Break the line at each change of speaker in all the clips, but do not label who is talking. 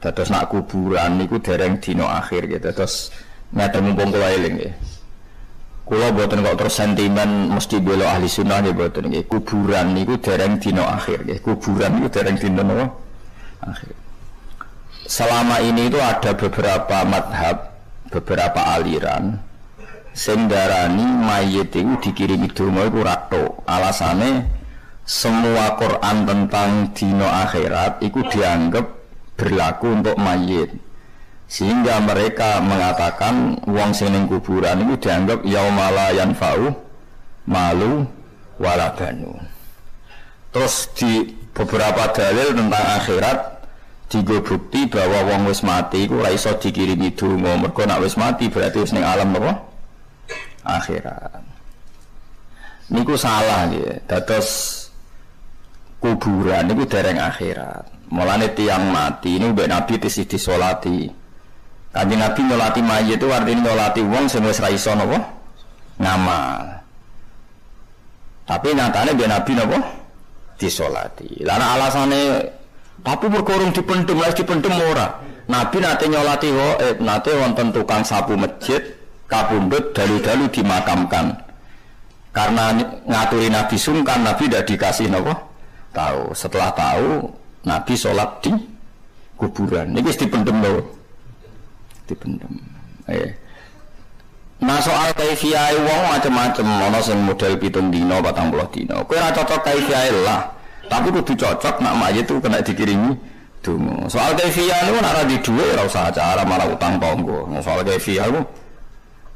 Dados nak kuburan niku dereng dina akhir gitu. Terus ngaten mumpung kula eling nggih. Kula boten kok terus sentimen mesti bela ahli sunnah nggih boten nggih. Kuburan niku dereng dina akhir nggih. Kuburan niku dereng dina napa? Akhir. Selama ini itu ada beberapa madhab, beberapa aliran sing darani mayit itu dikirimi donga iku ra tok. Alasane semua Quran tentang dina akhirat itu dianggap berlaku untuk mayit, sehingga mereka mengatakan wong sing ning kuburan itu dianggap yaumala yanfa'u malu wala banun. Terus di beberapa dalil tentang akhirat digo bukti bahwa wong wis mati iku ora iso dikirimi donga, mergo nek wis mati berarti wis ning alam apa? Akhirat. Niku salah nggih. Dados kuburan niku dereng akhirat. Mulane tiang mati ini mbek Nabi tisih disolati. Kanjeng Nabi nyolati mayit itu artinya nyolati wong sing wis ra iso napa? Ngamal. Tapi nyatane mbek Nabi napa? Disolati. Lah alasane tapi berkorong dipendem, lagi dipendem ora. Nabi nate nyolati nate wonten tukang sapu masjid kapundhut dalu-dalu dimakamkan. Karena ngaturi Nabi sungkan, Nabi tidak dikasih napa? Tahu. Setelah tahu Nabi sholat di kuburan. Ini dipendem loh, dipendem. Nah soal kaifiyah wong macam-macam. Ono sing model 7 dino, 40 dino. Kowe ora cocok kaifiyah lah. Tapi kudu cocok nak mayit itu kena dikirimi donga. Soal kaifiyah niku nek ora di dhuwit ora usah acara malah utang tangga. Soal kaifiyah ku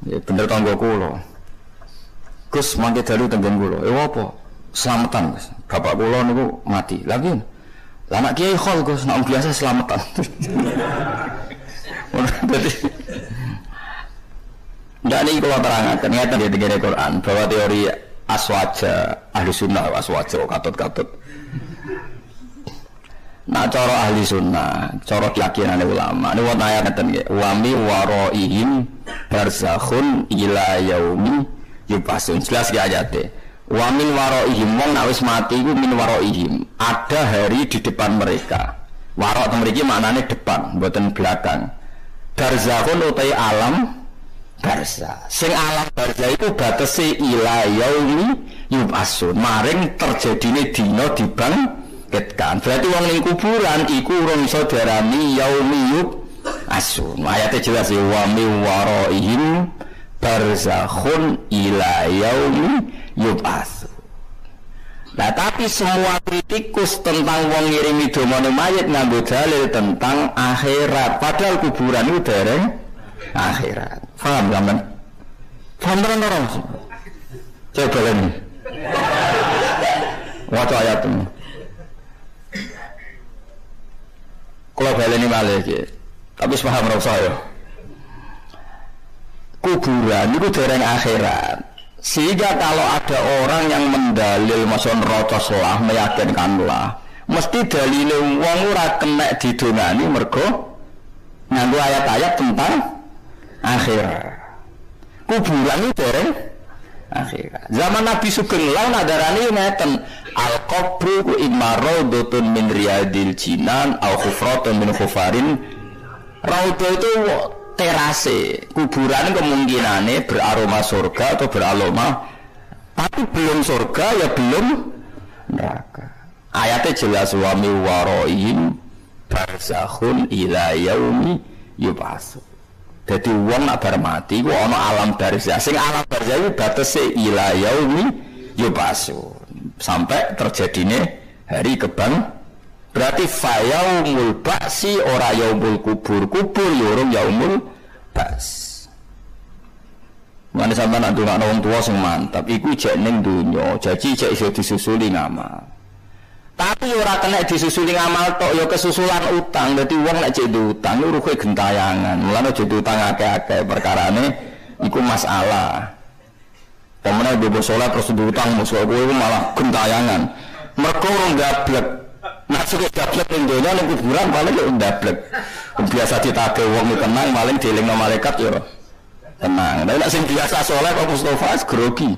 ya bener tangga kula. Gus mangke dalu tenggen kula. Apa? Selamatan, Gus. Bapak kula niku mati. Lagi lah anak kiai khol Gus, nak biasa selamatan. Jadi ndak niki kalau terangkan ngeten di tegene Quran bahwa teori aswaja ahli sunnah aswaja katut-katut. Nah cara ahli sunnah, cara keyakinan ulama, ini wonten ayat ngeten nggih, wa mi waraihim barzakhun ila yaumi yub'atsun. Jelas ki ayate. Wa min waraihim wong nek wis mati iku min waraihim ada hari di depan mereka. Wara teng mriki maknane depan mboten belakang. Barzakhun utai alam barza. Sing alam barza itu batese ila yaumi yub'atsun maring terjadine dina dibangkitkan. Berarti wong ning kuburan iku urung iso diarani yaumi yub'atsun. Ayate jelas ya wa min waraihim barzakhun ila yaumi yub'atsu. Nah tapi semua kritikus tentang wong ngirimi domane mayit nganggo dalil tentang akhirat, padahal kuburan itu dereng akhirat. Paham sampean? Paham ora? Coba lagi. Waca ayat ini. Kalau baleni malih iki. Tapi paham ora usah ya. Kuburan itu dereng akhirat. Sehingga kalau ada orang yang mendalil maksud rocoslah meyakinkanlah mesti dalile wong ora kena didongani mergo nganggo ayat-ayat tentang akhirat. Kuburan itu dereng akhirat. Zaman Nabi Sugeng Laun adarani ngeten al-qabru imma raudhatun min riyadil jinan au khufratun min khufarin. Raudhah itu terase, kuburan kemungkinannya beraroma surga atau beraroma tapi belum surga ya belum neraka. Ayatnya jelas wa mi waraihim barzakhun ila yaumi yub'atsu. Jadi wong nak bar mati ku ana alam barzah. Sing alam barzah iku batese ila yaumi yub'atsu. Sampai terjadine hari kebang. Berarti fayaumul ba'si ora yaumul kubur. Kubur ya urung yaumul ba's. Mane sampeyan nak ndongakno wong tuwa sing mantap iku jek ning donya, janji jek iso disusuli ngamal. Tapi ora kena disusuli ngamal tok ya kesusulan utang. Dadi wong nek jek utang lu rugi gentayangan. Mulane jek utang akeh-akeh perkarane iku masalah. Pemene bobo salat terus utang musuh kowe malah gentayangan. Mergo ora gablek. Nah sudah gablek ning donya ning kuburan paling yo ndablek. Biasa ditagih wong tenang paling dielingno malaikat yo tenang. Nek sing biasa saleh kok Mustofa grogi.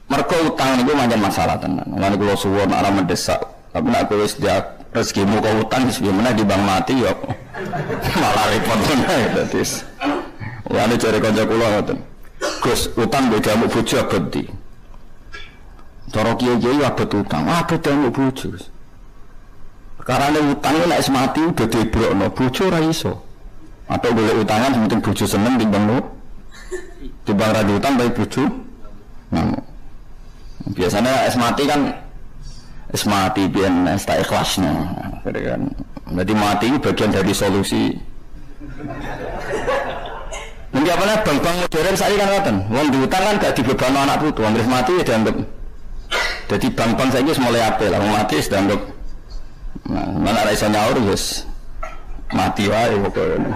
Mergo utang niku pancen masalah tenan. Lan kula suwun ora mendesak, tapi nek kowe wis rezekimu kok utang sebenarnya di bank mati ya malah repot meneh dadi. Wani cari kanca kula ngoten. Gus utang mbek jamu bojo abadi. Cara kiai-kiai abet utang, abet jamu bojo. Karena utang nek mati udah dibrokno bojo ora iso. Atau boleh utangan penting bojo seneng timbang lu. Timbang ra utang bae bojo. Biasanya es mati kan es mati biar es tak ikhlasnya kan. Jadi mati itu bagian dari solusi. Nanti apa nih bank-bank modern saya kan ngaten. Wong diutang kan gak dibebani anak putu. Wong wis mati ya dianggap. Jadi bank-bank saya ini mulai apel. Wong mati sudah dianggap. Nah, mana ra iso nyaur wis mati wae pokoknya.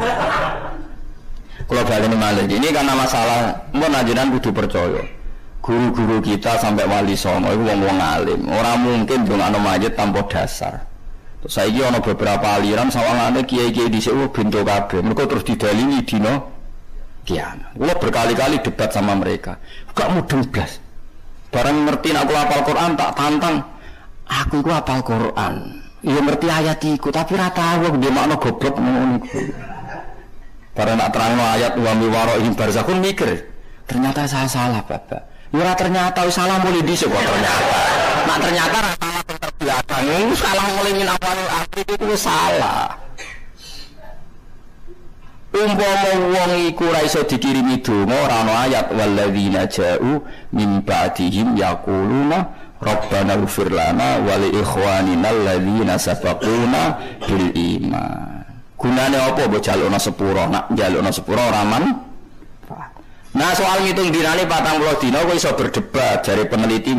Kalau baleni malih ini karena masalah mun ajaran kudu percaya. Guru-guru kita sampai wali songo itu wong-wong alim. Orang mungkin ndongakno mayit tanpa dasar. Terus saiki ana beberapa aliran sawangane kiai-kiai dhisik bento kabeh. Mergo terus didalili dina kiamat. Kula berkali-kali debat sama mereka. Gak mudeng blas. Barang ngerti nek aku hafal Quran tak tantang. Aku iku hafal Quran. Ya ngerti ayat iku tapi ra tahu ndek makna goblok ngono iku. Barang nak terangno ayat wa mi waraihim barzakhun mikir. Ternyata saya salah, Bapak. Ya ternyata salah mulai dhisik kok ternyata. Nak ternyata ra salah terbelakang. Salah mulai min awal akhir itu salah. Umpama wong iku ra iso dikirimi donga ora ana ayat walladzina ja'u min ba'dihim yaquluna rabbana ighfir lana wa li ikhwanina alladzina sabaquna bil iman. Gunane apa mbok jalukna sepuro? Nak jalukna sepuro ora man. Nah soal ngitung dinane 40 dina kok iso berdebat dari peneliti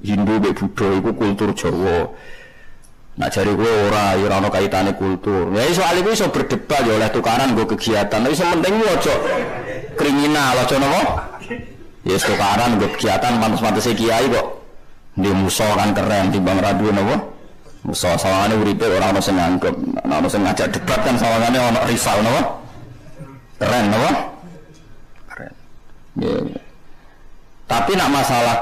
Hindu mbek Buddha iku kultur Jawa. Nah jare kowe ora ya ora ana kaitane kultur. Ya soal iku iso berdebat ya oleh tukaran nggo kegiatan. Tapi sementing ojo kriminal aja napa? Ya tukaran nggo kegiatan pantes-pantese kiai kok ndek musa kan keren timbang ra duwe napa? Musa sawangane uripe ora ana sing nganggep, ana sing ngajak debat kan sawangane ana risal napa? Keren napa? Ya. Tapi nak masalah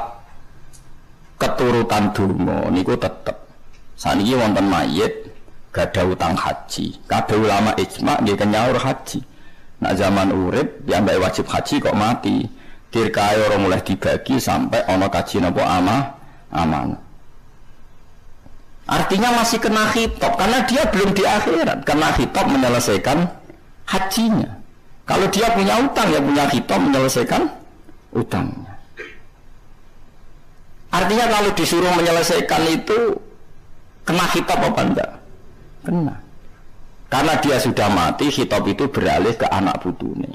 keturutan donga niku tetep saniki wonten mayit gadah utang haji. Kabeh ulama ijma nggih kenyaur haji. Nak zaman urip yang mbak wajib haji kok mati. Dirkae ora mulai dibagi sampai ana kaji napa amanah. Artinya masih kena khitab karena dia belum di akhirat. Kena khitab menyelesaikan hajinya. Kalau dia punya utang, ya punya khitab menyelesaikan utangnya. Artinya kalau disuruh menyelesaikan itu kena khitab apa enggak? Kena. Karena dia sudah mati, khitab itu beralih ke anak putune.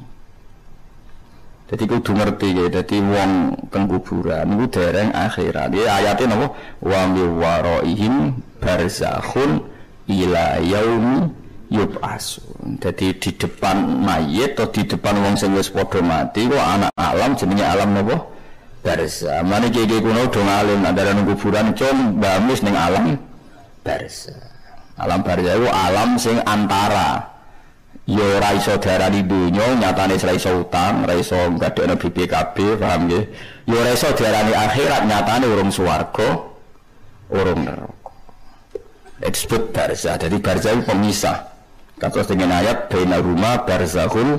Jadi kudu ngerti ya, jadi wong teng kuburan itu dereng akhirat. Ya ayatnya napa? Wa mi waraihim barzakhun ila yaumi yub'asun. Jadi di depan mayit atau di depan wong sing wis padha mati kok anak alam jenenge alam napa? Barzah. Mane kiye kuno do ngalim andara nang kuburan cum bamis ning alam barzah. Alam barzah iku alam sing antara ya ora iso diarani donya, nyatane ora iso utang, ora iso gadekno BPKB, paham nggih? Ya ora iso diarani akhirat, nyatane urung swarga, urung neraka. Disebut barzah. Jadi barzah itu pemisah. Kasus dengan ayat bainahuma barzakhul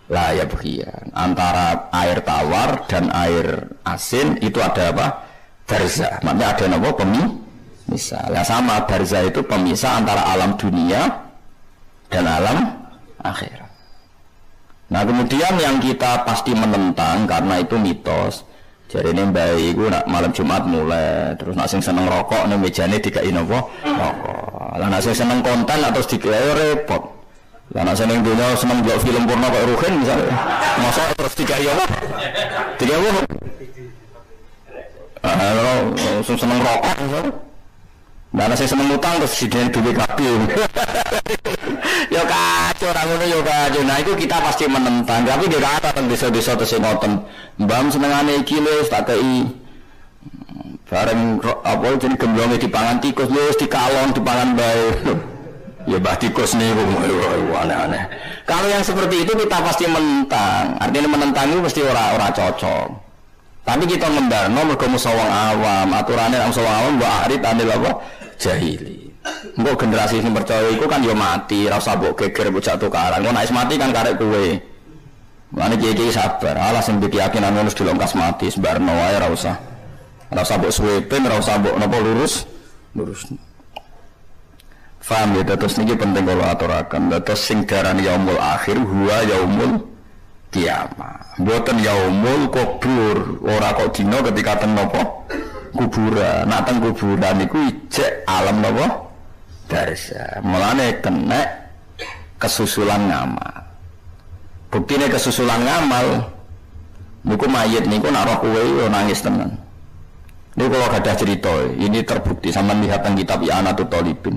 la yabghiyan. Antara air tawar dan air asin itu ada apa? Barzah. Maknanya ada apa? Pemisah. Ya sama, barzah itu pemisah antara alam dunia dan alam akhirat. Nah kemudian yang kita pasti menentang karena itu mitos. Jadi ini baik, gue nak malam Jumat mulai, terus nak sing seneng rokok, nih mejane dikai nopo rokok. Lah nak sing seneng konten atau dikai repot. Lah nak seneng dunia seneng buat film porno kayak Ruhin misalnya, masa terus dikai apa? Dikai apa? Kalau seneng rokok misalnya. Nah, saya seneng utang terus sidene BPKB. Yo kacau orang ngono yo kacau. Nah, itu kita pasti menentang. Tapi dia kata teng desa-desa terus ngoten. Mbam senengane iki lho tak kei bareng apa jeneng gemblonge dipangan tikus wis dikalon dipangan bae. Ya bah tikus niku aneh-aneh. Kalau yang seperti itu kita pasti menentang. Artinya menentang itu mesti ora cocok. Tapi kita ngembarno mergo musa wong awam, aturane nang wong awam mbok arit anil apa? Jahili. Engko generasi sing percaya iku kan yo mati, ora usah mbok geger mbok jak tukaran. Kok nek mati kan karek kowe. Mulane kiye-kiye sabar. Alah sing keyakinan ngono dilongkas mati sembarno wae ora usah. Ora usah mbok suwepe, ora usah mbok napa lurus. Faham ya, terus niki penting kalau aturaken. Terus sing darani yaumul akhir huwa yaumul kiamah. Mboten yaumul kubur. Ora kok dina ketika teng napa kuburan. Nak teng kuburan niku ijek alam napa darsa. Mulane kena kesusulan ngamal. Buktine kesusulan ngamal niku mayit niku nak roh kowe yo nangis tenan. Niku kalau gadah cerita, ini terbukti sama lihat teng kitab I'anatul Thalibin.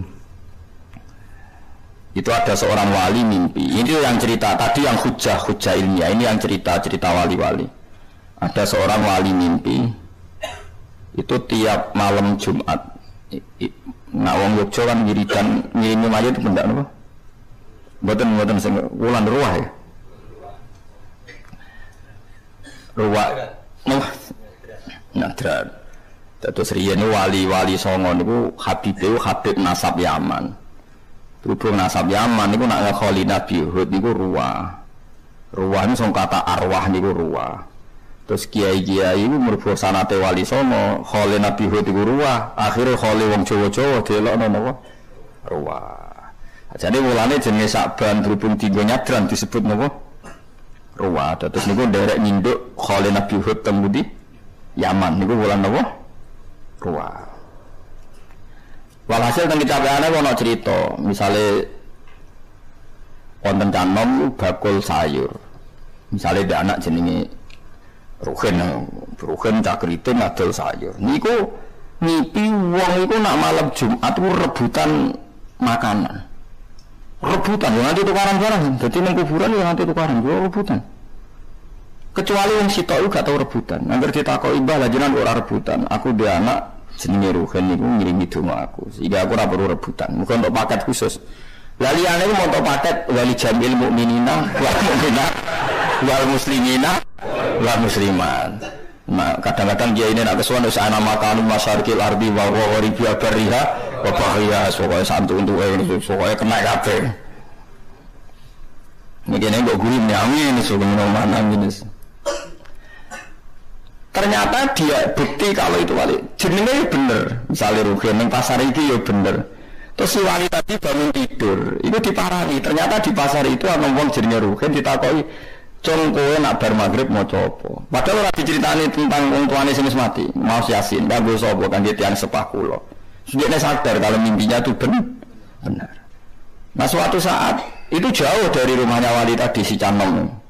Itu ada seorang wali mimpi. Ini yang cerita tadi yang hujah ilmiah. Ini yang cerita wali-wali. Ada seorang wali mimpi. Itu tiap malam Jumat. Nah, wong Yogyo kan wiridan ngirimi mayit itu pendak apa? Mboten sing wulan ruwah ya. Ruwah. Nadran. Terus riyen wali-wali songo niku Habib nasab Yaman. Berhubung nasab Yaman niku nak ngekholi Nabi Hud niku ruwah. Ruwah ini song kata arwah niku ruwah. Terus kiai-kiai iku mergo sanate wali songo, kholi Nabi Hud niku ruwah. Akhire kholi wong Jawa-Jawa delokno napa? Ruwah. Jadi mulane jenenge Saban berhubung dinggo nyadran disebut napa? Ruwah. Terus niku nderek nyinduk kholi Nabi Hud teng pundi? Yaman niku wulan napa? Ruwah. Walhasil teng kitabane ana cerita, misale wonten canom bakul sayur. Misale ada anak jenenge Ruhin cakriting adol sayur. Niku ngipi wong iku nak malam Jumat ku rebutan makanan. Rebutan nanti tukaran barang. Dadi nang kuburan ya nanti tukaran, rebutan. Kecuali wong sitok gak tau rebutan. Angger ditakoki mbah lha jenengan ora rebutan. Aku dhe anak jenenge Ruhin niku ngirimi donga aku sehingga aku ora perlu rebutan muga untuk paket khusus lah liyane iku montok paket wali jamil mukminina wal mukminat wal muslimina wal muslimat. Nah kadang-kadang dia ini nak kesuwan wis ana makanu masyarikil ardi wa gharibi bariha wa bahriha pokoke santu untuk pokoke kena kabeh ngene kok guri nyawi niku mana jenis. Ternyata dia bukti kalau itu wali jenenge bener. Misalnya Ruhin yang pasar itu ya bener. Terus si wali tadi bangun tidur, itu diparani. Ternyata di pasar itu ana wong jenenge Ruhin ditakoki, "Cung kowe nak bar magrib maca apa?" Padahal ora diceritani tentang wong tuane sing wis mati. Mau Yasin, kanggo sapa kangge tiyang sepah kula. Sudene sadar kalau mimpinya itu benar. Nah suatu saat itu jauh dari rumahnya wali tadi si Canom.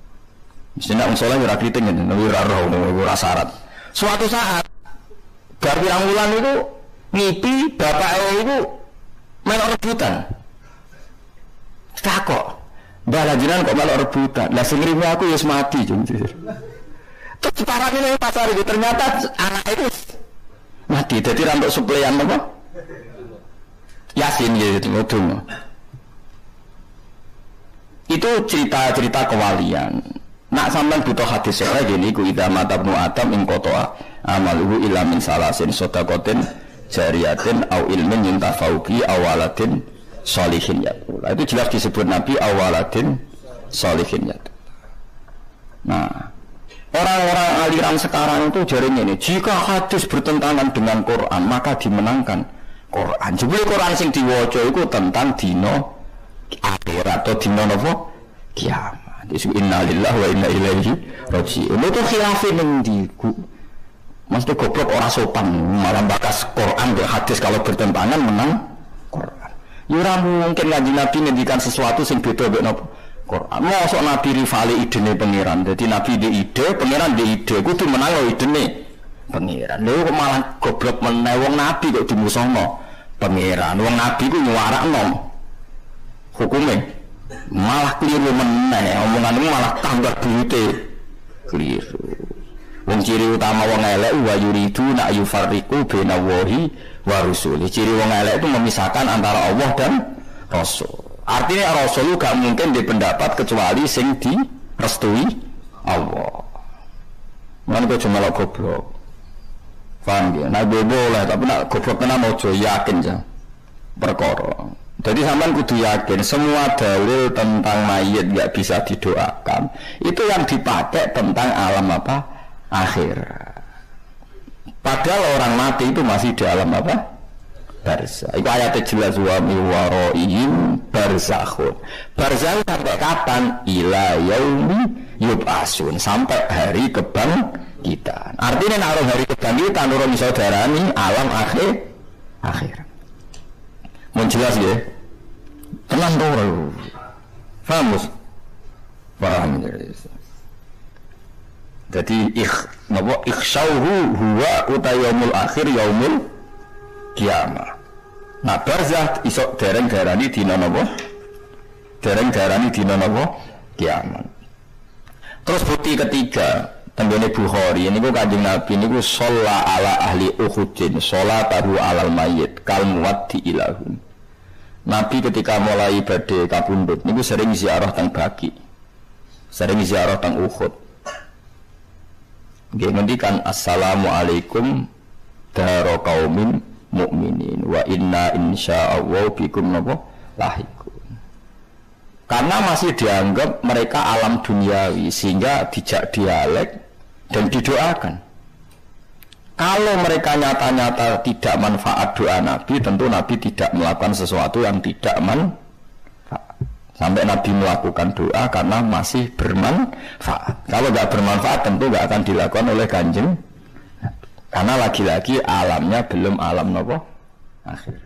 Mesti nak musola ora kriting ngene, ora roh, ora syarat. Suatu saat bar pirang wulan itu ngipi bapake iku melok rebutan. Takok. Mbah lanjutan kok melok rebutan. Lah sing ngrimi aku wis mati, Jung. Terus parane nang pasar itu ternyata anak itu mati. Dadi rambut suplean apa? Yasin gitu ngudung. Itu cerita-cerita kewalian. Nak sampean butuh hadis sahih gini ku idza mata ibnu adam ing qata'a amaluhu illa min salasin sadaqatin jariyatin au ilmin yuntafauki awalatin sholihin yaqul. Itu jelas disebut Nabi awalatin sholihin yaqul. Nah, orang-orang aliran sekarang itu jarang ini. Jika hadis bertentangan dengan Quran, maka dimenangkan Quran. Jebule Quran sing diwaca iku tentang dino akhirat atau dino napa? Kiamat. Innalillahi wa inna ilaihi raji'un. Itu khilafin endi ku. Mesti goblok ora sopan malah bakas Quran dan hadis kalau bertentangan menang Quran. Ya ora mungkin kanjeng Nabi ngendikan sesuatu sing beda mek napa Quran. Mosok Nabi rivali idene pangeran. Dadi Nabi di ide, pangeran di ide kudu menang lho idene pangeran. Lha kok malah goblok meneh wong Nabi kok dimusuhno pangeran. Wong Nabi ku nyuarakno hukume. Malah keliru meneh omonganmu malah tambah buyute keliru. Wong ciri utama wong elek wa yuridu na yufarriqu baina wahi wa rusuli. Ciri wong elek itu memisahkan antara Allah dan Rasul. Artinya Rasul gak mungkin dipendapat kecuali sing direstui Allah. Mana kok cuma goblok. Paham ya? Nah boleh tapi nak goblok kena mojo yakin aja. perkara. Jadi sampean kudu yakin semua dalil tentang mayit nggak bisa didoakan itu yang dipakai tentang alam apa? Akhir. Padahal orang mati itu masih di alam apa? Barzah. Itu ayatnya jelas wa mi waraihim barzakhun. Barzah sampai kapan? Ila yaumi yub'asun, sampai hari kebangkitan. Artinya nak hari kebangkitan urung iso darani alam akhir. Mun jelas ya. Tenang dulu. Paham, Bos? Paham ya. Jadi ikhsyauhu huwa utayaumul akhir yaumul kiamah. Nah barzah isok dereng darani dina napa? Dereng darani dina napa? Kiamat. Terus bukti ketiga tenggene Bukhari niku Kanjeng Nabi niku shalla ala ahli Uhudin sholatahu alal mayyit kal muwaddi ilahum. Nabi ketika mulai badhe kapundhut niku sering ziarah teng Baqi. Sering ziarah teng Uhud. Nggih ngendikan assalamualaikum daro qaumin mukminin wa inna insyaallah bikum napa lahiqun. Karena masih dianggap mereka alam duniawi sehingga dijak dialek dan didoakan. Kalau mereka nyata-nyata tidak manfaat doa Nabi, tentu Nabi tidak melakukan sesuatu yang tidak manfaat. Sampai Nabi melakukan doa karena masih bermanfaat. Kalau tidak bermanfaat tentu tidak akan dilakukan oleh Kanjeng. Karena lagi-lagi alamnya belum alam nopo akhir.